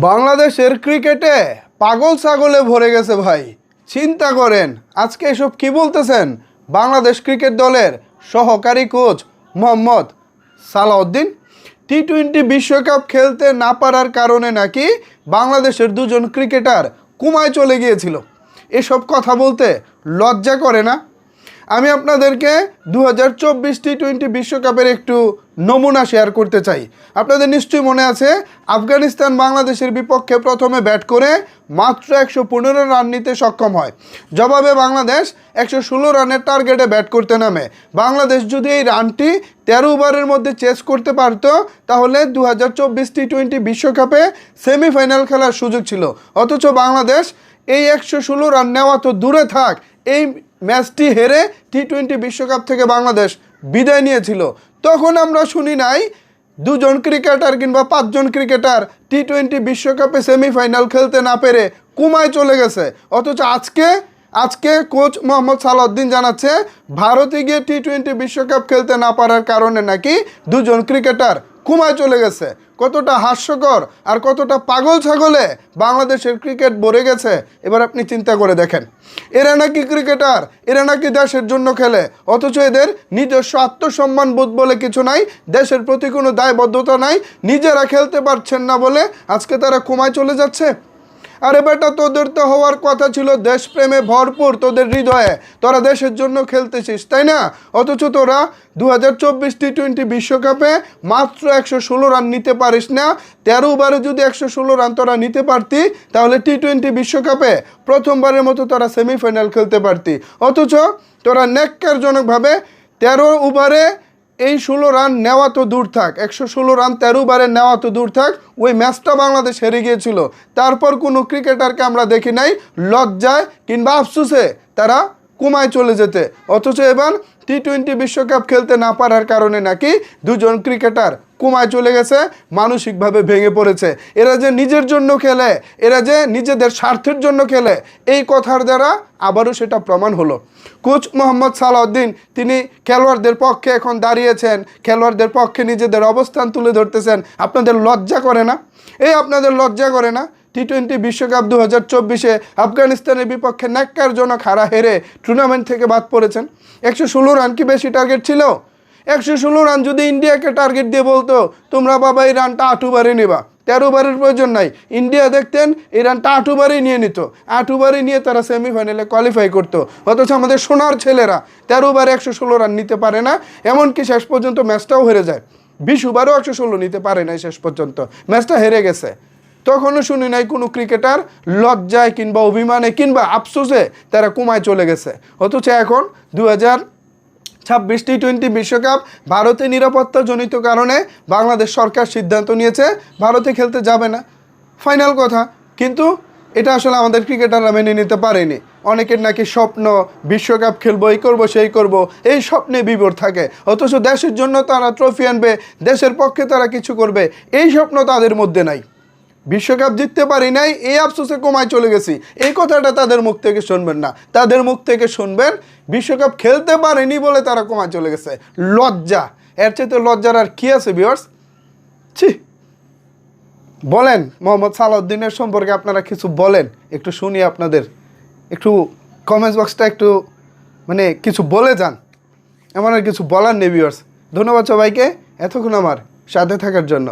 বাংলাদেশের ক্রিকেটে পাগল ছাগলে ভরে গেছে ভাই। চিন্তা করেন আজকে এসব কি বলতেছেন বাংলাদেশ ক্রিকেট দলের সহকারী কোচ মোহাম্মদ সালাউদ্দিন। টি-20 বিশ্বকাপ খেলতে না পারার কারণে নাকি বাংলাদেশের দুজন ক্রিকেটার কুমায় চলে গিয়েছিল। এসব কথা বলতে লজ্জা করে না? আমি আপনাদেরকে 2024 টি-20 বিশ্বকাপের একটু নমুনা শেয়ার করতে চাই। আপনাদের নিশ্চয়ই মনে আছে আফগানিস্তান বাংলাদেশের বিপক্ষে প্রথমে ব্যাট করে মাত্র 115 রান নিতে সক্ষম হয়। জবাবে বাংলাদেশ 116 রানের টার্গেটে ব্যাট করতে নামে। বাংলাদেশ যদি এই রানটি 13 ওভারের মধ্যে চেস করতে পারত তাহলে 2024 টি-20 বিশ্বকাপে সেমিফাইনাল খেলার সুযোগ ছিল। অথচ বাংলাদেশ এই 116 রান নেওয়া তো দূরে থাক, এই ম্যাচটি হেরে টি-20 বিশ্বকাপ থেকে বাংলাদেশ বিদায় নিয়েছিল। তখন আমরা শুনি নাই দুজন ক্রিকেটার কিংবা 5 জন ক্রিকেটার টি-20 বিশ্বকাপে সেমিফাইনাল খেলতে না পেরে কুমায় চলে গেছে। অথচ আজকে কোচ মোহাম্মদ সালাউদ্দিন জানাচ্ছে ভারতে গিয়ে টি-20 বিশ্বকাপ খেলতে না পারার কারণে নাকি দুজন ক্রিকেটার কুমায় চলে গেছে। কতটা হাস্যকর আর কতটা পাগল ছাগলে বাংলাদেশের ক্রিকেট ভরে গেছে এবার আপনি চিন্তা করে দেখেন। এরা নাকি ক্রিকেটার, এরা নাকি দেশের জন্য খেলে, অথচ এদের নিজস্ব আত্মসম্মান বোধ বলে কিছু নাই, দেশের প্রতি কোনো দায়বদ্ধতা নাই, নিজেরা খেলতে পারছেন না বলে আজকে তারা কুমায় চলে যাচ্ছে। আরে বেটা, তোদের তো হওয়ার কথা ছিল দেশপ্রেমে ভরপুর তোদের হৃদয়ে, তোরা দেশের জন্য খেলতেছিস তাই না? অথচ তোরা 2024 টি-20 বিশ্বকাপে মাত্র 116 রান নিতে পারিস না। 13 ওভারে যদি 116 রান তোরা নিতে পারতি তাহলে টি-20 বিশ্বকাপে প্রথমবারের মতো তোরা সেমিফাইনাল খেলতে পারতি। অথচ তোরা ন্যাক্কারজনকভাবে 13 ওভারে এই 16 রান নেওয়া তো দূর থাক, 116 রান 13 ওভারে নেওয়া তো দূর থাক, ওই ম্যাচটা বাংলাদেশ হেরে গিয়েছিল। তারপর কোনো ক্রিকেটারকে আমরা দেখি নাই লজ্জায় কিংবা আফসোসে তারা কুমায় চলে যেতে। অথচ এবার টি-20 বিশ্বকাপ খেলতে না পারার কারণে নাকি দুজন ক্রিকেটার কুমায় চলে গেছে, মানসিকভাবে ভেঙে পড়েছে। এরা যে নিজের জন্য খেলে, এরা যে নিজেদের স্বার্থের জন্য খেলে, এই কথার দ্বারা আবারও সেটা প্রমাণ হলো। কোচ মোহাম্মদ সালাউদ্দিন তিনি খেলোয়াড়দের পক্ষে এখন দাঁড়িয়েছেন, খেলোয়াড়দের পক্ষে নিজেদের অবস্থান তুলে ধরতেছেন। আপনাদের লজ্জা করে না? আপনাদের লজ্জা করে না? টি-20 বিশ্বকাপ 2024-এ আফগানিস্তানের বিপক্ষে ন্যাক্কারজনক হারা হেরে টুর্নামেন্ট থেকে বাদ পড়েছেন। 116 রান কি বেশি টার্গেট ছিল? 116 রান যদি ইন্ডিয়াকে টার্গেট দিয়ে বলতো তোমরা বাবা এই রানটা 8 ওভারে নেবা, 13 ওভারের প্রয়োজন নাই, ইন্ডিয়া দেখতেন এই রানটা 8 ওভারেই নিয়ে নিত, 8 ওভারে নিয়ে তারা সেমিফাইনালে কোয়ালিফাই করতো। অথচ আমাদের সোনার ছেলেরা 13 ওভারে 116 রান নিতে পারে না, এমনকি শেষ পর্যন্ত ম্যাচটাও হেরে যায়। 20 ওভারও 116 নিতে পারে নাই, শেষ পর্যন্ত ম্যাচটা হেরে গেছে। তখনও শুনি নাই কোনো ক্রিকেটার লজ্জায় কিংবা অভিমানে কিংবা আফসোসে তারা কুমায় চলে গেছে। অথচ এখন 2026 টি-20 বিশ্বকাপ ভারতে নিরাপত্তাজনিত কারণে বাংলাদেশ সরকার সিদ্ধান্ত নিয়েছে ভারতে খেলতে যাবে না, ফাইনাল কথা। কিন্তু এটা আসলে আমাদের ক্রিকেটাররা মেনে নিতে পারেনি। অনেকের নাকি স্বপ্ন বিশ্বকাপ খেলবো, এই করবো সেই করবো, এই স্বপ্নে বিভোর থাকে। অথচ দেশের জন্য তারা ট্রফি আনবে, দেশের পক্ষে তারা কিছু করবে, এই স্বপ্ন তাদের মধ্যে নাই। বিশ্বকাপ জিততে পারি নাই, এই আফসোসে কমায় চলে গেছি, এই কথাটা তাদের মুখ থেকে শুনবেন না। তাদের মুখ থেকে শুনবেন বিশ্বকাপ খেলতে পারেনি বলে তারা কমায় চলে গেছে। লজ্জা, এর চেয়ে লজ্জার আর কি আছে ভিউয়ার্স? ছি। বলেন মোহাম্মদ সালাউদ্দিনের সম্পর্কে আপনারা কিছু বলেন, একটু শুনি আপনাদের, একটু কমেন্টস বক্সটা একটু কিছু বলে যান। আমার আর কিছু বলার নেই ভিউয়ার্স। ধন্যবাদ সবাইকে এতক্ষণ আমার সাথে থাকার জন্য।